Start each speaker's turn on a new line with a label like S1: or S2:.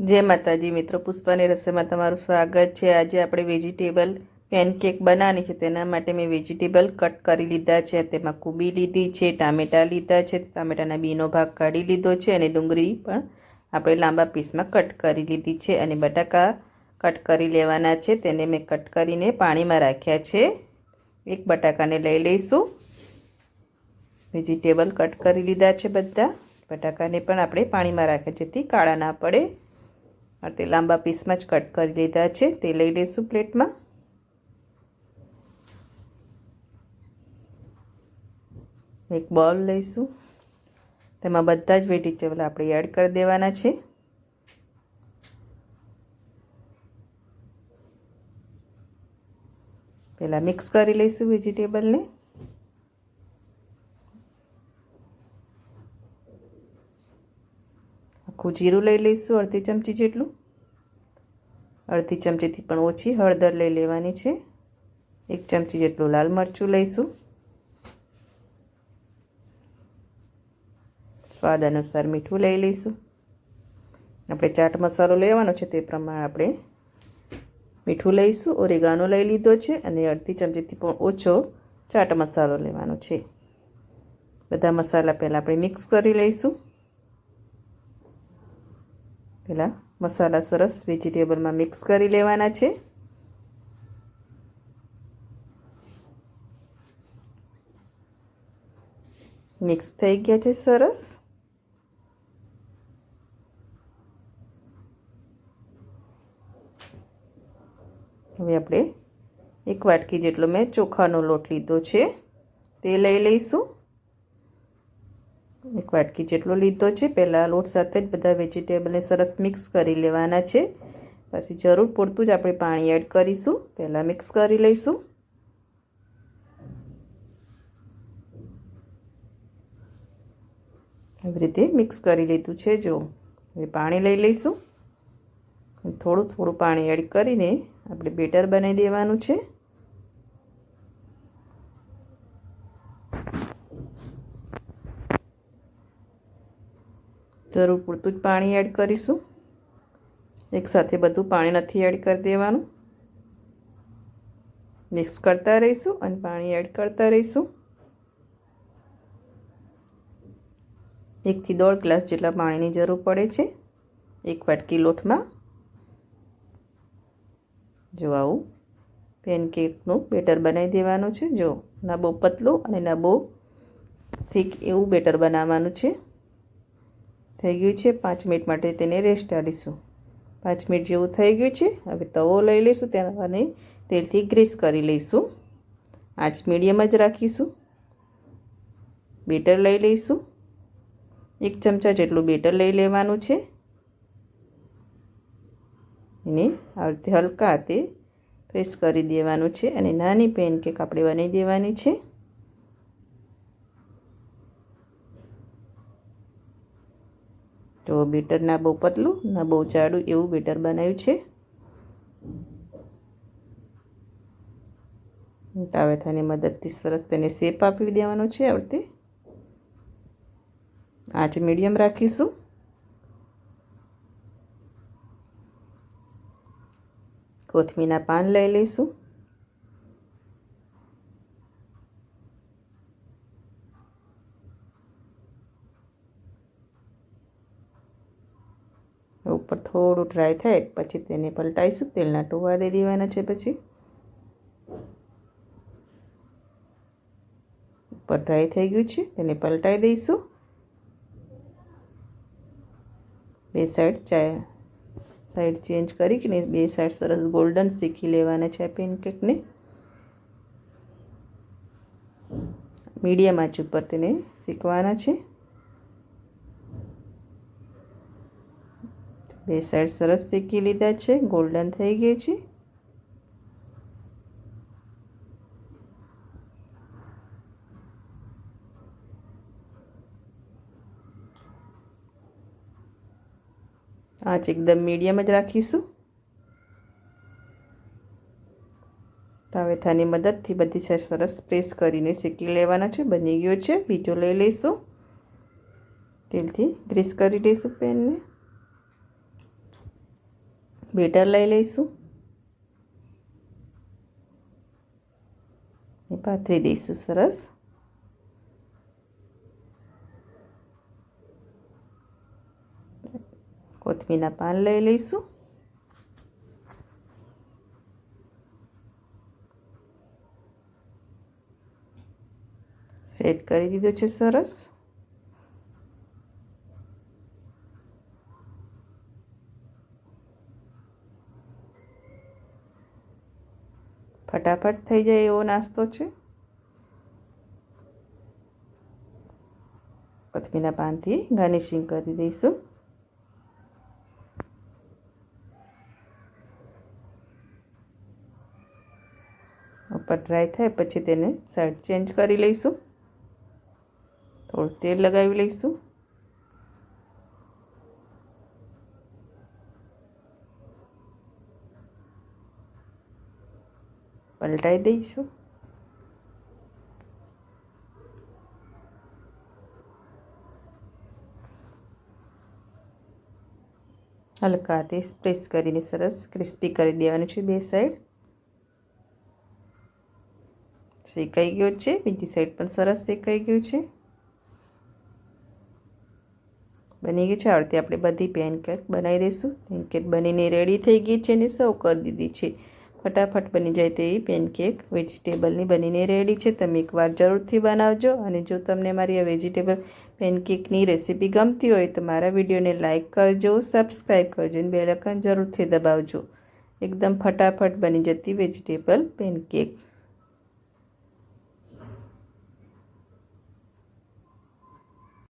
S1: જય માતાજી મિત્રો, પુષ્પાની રસોઈમાં તમારું સ્વાગત છે। આજે આપણે વેજીટેબલ પેનકેક બનાવવાની છે। તેના માટે મેં વેજીટેબલ કટ કરી લીધા છે। તેમાં કુબી લીધી છે, ટામેટાં લીધા છે, ટામેટાના બીનો ભાગ કાઢી લીધો છે અને ડુંગળી પણ આપણે લાંબા પીસમાં કટ કરી લીધી છે અને બટાકા કટ કરી લેવાના છે। તેને મેં કટ કરીને પાણીમાં રાખ્યા છે। એક બટાકાને લઈ લઈશું। વેજીટેબલ કટ કરી લીધા છે બધા બટાકાને પણ આપણે પાણીમાં રાખ્યા જેથી કાળા ના પડે। તે લાંબા પીસમાં જ કટ કરી લીધા છે। તે લઈ લઈશું પ્લેટમાં। એક બોલ લઈશું, તેમાં બધા જ વેજીટેબલ આપણે એડ કરી દેવાના છે। પહેલાં મિક્સ કરી લઈશું વેજીટેબલને। આખું જીરું લઈ લઈશું, અડધી ચમચી જેટલું। અડધી ચમચીથી પણ ઓછી હળદર લઈ લેવાની છે। 1 ચમચી જેટલું લાલ મરચું લઈશું। સ્વાદ અનુસાર મીઠું લઈ લઈશું। આપણે ચાટ મસાલો લેવાનો છે તે પ્રમાણે આપણે મીઠું લઈશું। ઓરેગાનો લઈ લીધો છે અને અડધી ચમચીથી પણ ઓછો ચાટ મસાલો લેવાનો છે। બધા મસાલા પહેલાં આપણે મિક્સ કરી લઈશું। પહેલાં મસાલા સરસ વેજીટેબલમાં મિક્સ કરી લેવાના છે। મિક્સ થઈ ગયા છે સરસ। હવે આપણે 1 વાટકી જેટલો મેં ચોખાનો લોટ લીધો છે તે લઈ લઈશું। 1 વાટકી જેટલો લીધો છે। પહેલાં લોટ સાથે જ બધા વેજીટેબલને સરસ મિક્સ કરી લેવાના છે। પછી જરૂર પૂરતું જ આપણે પાણી એડ કરીશું। પહેલાં મિક્સ કરી લઈશું। આવી રીતે મિક્સ કરી લીધું છે। જો હવે પાણી લઈ લઈશું। થોડું થોડું પાણી એડ કરીને આપણે બેટર બનાવી દેવાનું છે। જરૂર પૂરતું જ પાણી એડ કરીશું। એકસાથે બધું પાણી નથી એડ કરી દેવાનું। મિક્સ કરતા રહીશું અને પાણી એડ કરતા રહીશું। 1 થી 1.5 ગ્લાસ જેટલા પાણીની જરૂર પડે છે 1 વાટકી લોટમાં। જો આવું પેનકેકનું બેટર બનાવી દેવાનું છે। જો ના બહુ પતલું અને ના બહુ થીક એવું બેટર બનાવવાનું છે। થઈ ગયું છે। 5 મિનિટ માટે તેને રેસ્ટ આપીશું। 5 મિનિટ જેવું થઈ ગયું છે। હવે તવો લઈ લઈશું, તેને તેલથી ગ્રીસ કરી લઈશું। આંચ મીડિયમ જ રાખીશું। બેટર લઈ લઈશું। 1 ચમચા જેટલું બેટર લઈ લેવાનું છે। એને આ રીતે હલકા હાથે પ્રેસ કરી દેવાનું છે અને નાની પેનકેક આપણે બનાવી દેવાની છે। તો બેટર ના બહુ પતલું ના બહુ જાડું એવું બેટર બનાવ્યું છે। તાવેથાની મદદથી સરસ તેને શેપ આપી દેવાનો છે। આ રીતે આંચ મીડિયમ રાખીશું। કોથમીરના પાન લઈ લઈશું। ઉપર થોડું ડ્રાય થાય પછી તેને પલટાઈશું। તેલના ટોવા દઈ દેવાના છે। પછી ઉપર ડ્રાય થઈ ગયું છે તેને પલટાઈ દઈશું। 2 સાઈડ ચેન્જ કરીને 2 સાઈડ સરસ ગોલ્ડન શેકી લેવાના છે આ પેનકેકને। મીડિયમ આંચ ઉપર તેને શેકવાના છે। 2 સાઈડ સરસ શેકી લીધા છે, ગોલ્ડન થઈ ગઈ છે। આંચ એકદમ મીડિયમ જ રાખીશું। તાવેથાની મદદથી બધી સાઈડ સરસ પ્રેસ કરીને શેકી લેવાના છે। બની ગયો છે। બીજો લઈ લઈશું। તેલથી ગ્રીસ કરી લઈશું પેનને। બેટર લઈ લઈશું એ પાથરી દઈશું સરસ. કોથમીરના પાન લઈ લઈશું. સેટ કરી દીધો છે સરસ. ફટાફટ થઈ જાય એવો નાસ્તો છે. કોથમીરના પાનથી ગાર્નિશિંગ કરી દઈશું. ઉપર ડ્રાય થાય પછી તેને સાઈડ ચેન્જ કરી લઈશું. થોડું તેલ લગાવી લઈશું. પલટાઈ દઈશું. હલકા હાથે પ્રેસ કરીને સરસ ક્રિસ્પી કરી દેવાનું છે. બે સાઈડ શેકાઈ ગયો છે. બીજી સાઈડ પણ સરસ શેકાઈ ગયું છે. બની ગયું છે. આવડતી આપણે બધી પેનકેક બનાવી દઈશું. પેનકેક બનીને રેડી થઈ ગઈ છે ને સર્વ કરી દીધી છે. ફટાફટ બની જાય તેવી પેનકેક વેજીટેબલની બનીને રેડી છે. તમે એકવાર જરૂરથી બનાવજો. અને જો તમને મારી આ વેજીટેબલ પેનકેકની રેસીપી ગમતી હોય તો મારા વિડીયોને લાઇક કરજો, સબસ્ક્રાઈબ કરજો અને બેલ આઇકન જરૂરથી દબાવજો. એકદમ ફટાફટ બની જતી વેજીટેબલ પેનકેક.